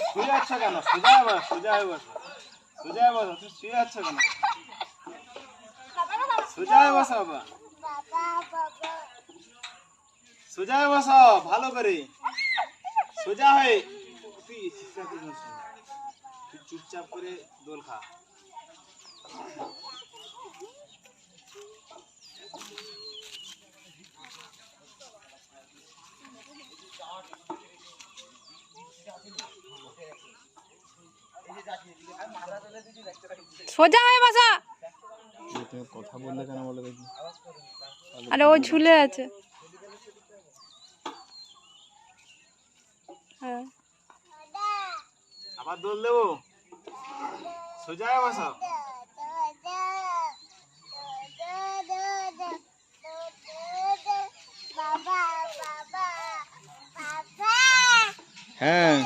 শুয়ে আছো কেন? সোজা বস, সোজা বস, সোজা বস। তুই শুয়ে আছো কেন? সোজা বস বাবা, সোজা বস ভালো করে, সোজা হয়ে। তুই চুপচাপ করে দোল খা। সোজা হয়ে বসা। কথা বললে কেন বলে দেখি? আরে ও ঝুলে আছে। হ্যাঁ, আবার দোল দেবো। সোজা হয়ে বসো। হ্যাঁ।